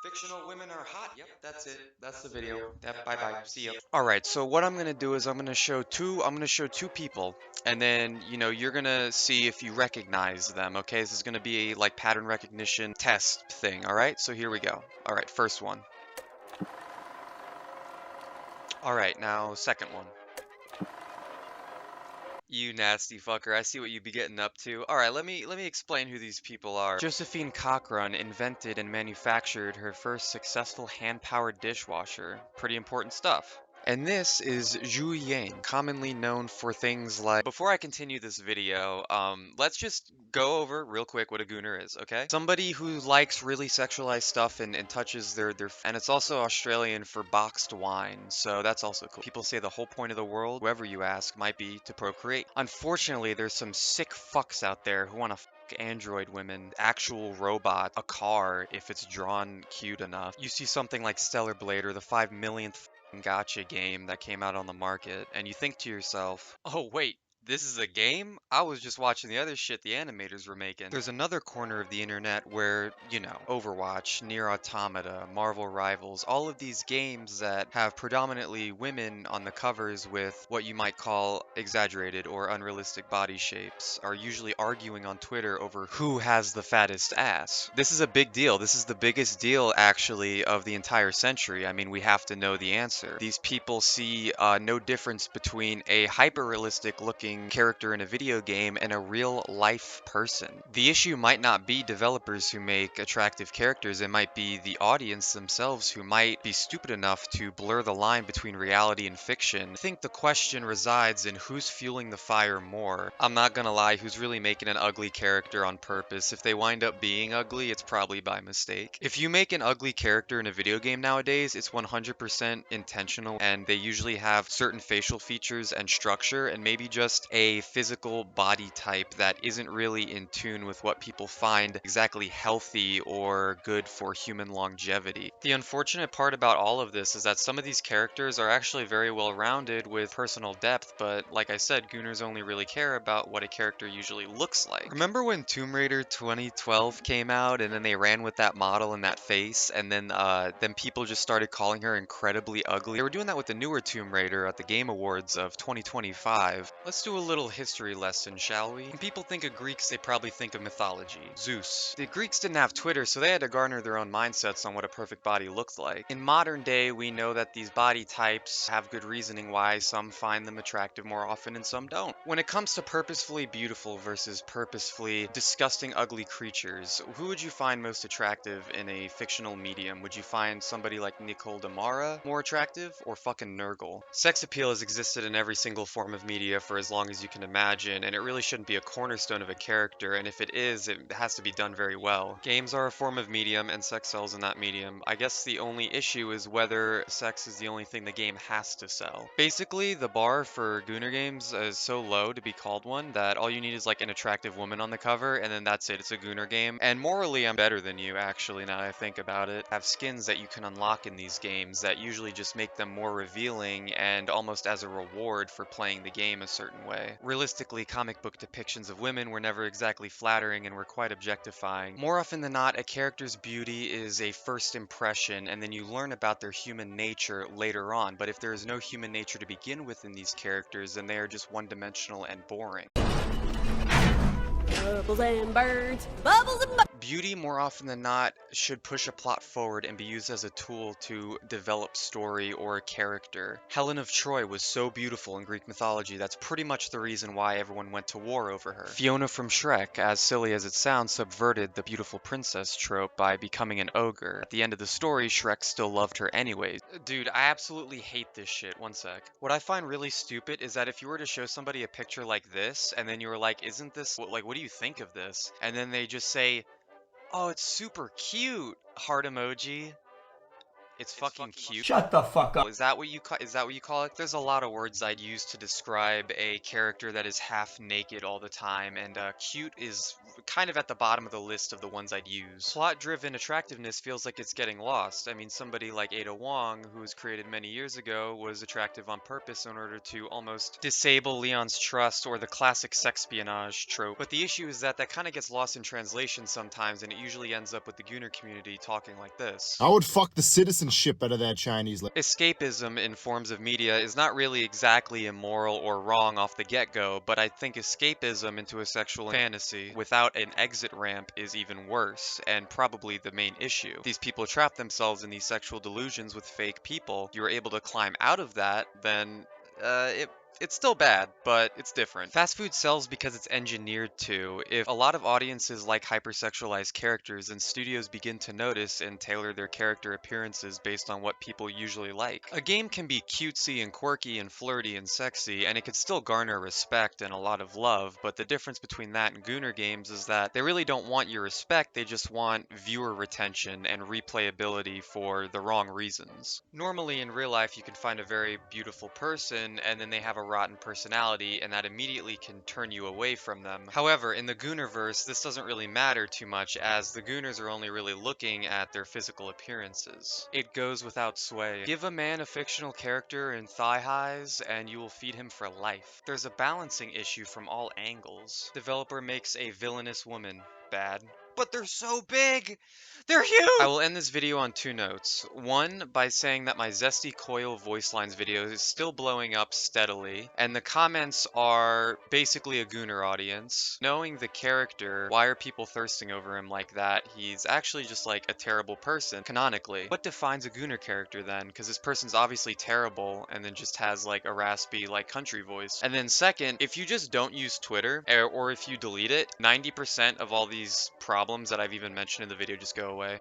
Fictional women are hot. Yep, that's it. That's the video. Yep, bye bye. See ya. All right, so what I'm gonna do is I'm gonna show two people, and then you're gonna see if you recognize them. Okay, this is gonna be a like pattern recognition test thing. All right, so here we go. All right, first one. All right, now second one. You nasty fucker, I see what you be getting up to. Alright, let me explain who these people are. Josephine Cochran invented and manufactured her first successful hand-powered dishwasher. Pretty important stuff. And this is Zhu Yang, commonly known for things like... Before I continue this video, let's just go over real quick what a Gooner is, okay? Somebody who likes really sexualized stuff and touches their... And it's also Australian for boxed wine, so that's also cool. People say the whole point of the world, whoever you ask, might be to procreate. Unfortunately, there's some sick fucks out there who want to android women, actual robot, a car if it's drawn cute enough. You see something like Stellar Blade or the 5 millionth gacha game that came out on the market, and you think to yourself, oh wait, this is a game? I was just watching the other shit the animators were making. There's another corner of the internet where, Overwatch, Nier Automata, Marvel Rivals, all of these games that have predominantly women on the covers with what you might call exaggerated or unrealistic body shapes are usually arguing on Twitter over who has the fattest ass. This is a big deal. This is the biggest deal, actually, of the entire century. I mean, we have to know the answer. These people see no difference between a hyper-realistic looking character in a video game and a real life person. The issue might not be developers who make attractive characters, it might be the audience themselves who might be stupid enough to blur the line between reality and fiction. I think the question resides in who's fueling the fire more. I'm not gonna lie, who's really making an ugly character on purpose? If they wind up being ugly, it's probably by mistake. If you make an ugly character in a video game nowadays, it's 100% intentional, and they usually have certain facial features and structure and maybe just a physical body type that isn't really in tune with what people find exactly healthy or good for human longevity. The unfortunate part about all of this is that some of these characters are actually very well rounded with personal depth, but like I said, Gooners only really care about what a character usually looks like. Remember when Tomb Raider 2012 came out and then they ran with that model and that face, and then people just started calling her incredibly ugly? They were doing that with the newer Tomb Raider at the Game Awards of 2025. Let's do a little history lesson, shall we? When people think of Greeks, they probably think of mythology. Zeus. The Greeks didn't have Twitter, so they had to garner their own mindsets on what a perfect body looked like. In modern day, we know that these body types have good reasoning why some find them attractive more often and some don't. When it comes to purposefully beautiful versus purposefully disgusting ugly creatures, who would you find most attractive in a fictional medium? Would you find somebody like Nicole Damara more attractive, or fucking Nurgle? Sex appeal has existed in every single form of media for as long as you can imagine, and it really shouldn't be a cornerstone of a character, and if it is, it has to be done very well. Games are a form of medium, and sex sells in that medium. I guess the only issue is whether sex is the only thing the game has to sell. Basically, the bar for Gooner games is so low to be called one that all you need is like an attractive woman on the cover, and then that's it, it's a Gooner game. And morally, I'm better than you, actually, now that I think about it. Have skins that you can unlock in these games that usually just make them more revealing and almost as a reward for playing the game a certain way. Realistically, comic book depictions of women were never exactly flattering and were quite objectifying. More often than not, a character's beauty is a first impression, and then you learn about their human nature later on. But if there is no human nature to begin with in these characters, then they are just one-dimensional and boring. Bubbles and birds, bubbles and birds. Beauty, more often than not, should push a plot forward and be used as a tool to develop story or a character. Helen of Troy was so beautiful in Greek mythology, that's pretty much the reason why everyone went to war over her. Fiona from Shrek, as silly as it sounds, subverted the beautiful princess trope by becoming an ogre. At the end of the story, Shrek still loved her anyways. Dude, I absolutely hate this shit. One sec. What I find really stupid is that if you were to show somebody a picture like this, and then you were like, isn't this, like, what do you think of this? And then they just say, oh, it's super cute, heart emoji. It's fucking cute. Shut the fuck up. Is that what you call it? There's a lot of words I'd use to describe a character that is half naked all the time, and cute is kind of at the bottom of the list of the ones I'd use. Plot-driven attractiveness feels like it's getting lost. I mean, somebody like Ada Wong, who was created many years ago, was attractive on purpose in order to almost disable Leon's trust, or the classic sexpionage trope. But the issue is that kind of gets lost in translation sometimes, and it usually ends up with the Gooner community talking like this. I would fuck the citizenship out of that Chinese. Escapism in forms of media is not really exactly immoral or wrong off the get-go, but I think escapism into a sexual fantasy without an exit ramp is even worse, and probably the main issue. These people trap themselves in these sexual delusions with fake people. You're able to climb out of that, then it's still bad, but it's different. Fast food sells because it's engineered to. If a lot of audiences like hypersexualized characters, then studios begin to notice and tailor their character appearances based on what people usually like. A game can be cutesy and quirky and flirty and sexy, and it could still garner respect and a lot of love, but the difference between that and Gooner games is that they really don't want your respect, they just want viewer retention and replayability for the wrong reasons. Normally in real life you can find a very beautiful person and then they have a rotten personality, and that immediately can turn you away from them. However, in the Goonerverse, this doesn't really matter too much, as the Gooners are only really looking at their physical appearances. It goes without sway. Give a man a fictional character and thigh highs, and you will feed him for life. There's a balancing issue from all angles. Developer makes a villainous woman bad, but they're so big! They're huge! I will end this video on two notes. One, by saying that my Zesty Coil voice lines video is still blowing up steadily, and the comments are basically a Gooner audience. Knowing the character, why are people thirsting over him like that? He's actually just like a terrible person, canonically. What defines a Gooner character then? Because this person's obviously terrible, and then just has like a raspy like country voice. And then second, if you just don't use Twitter, or if you delete it, 90% of all these problems that I've even mentioned in the video just go away.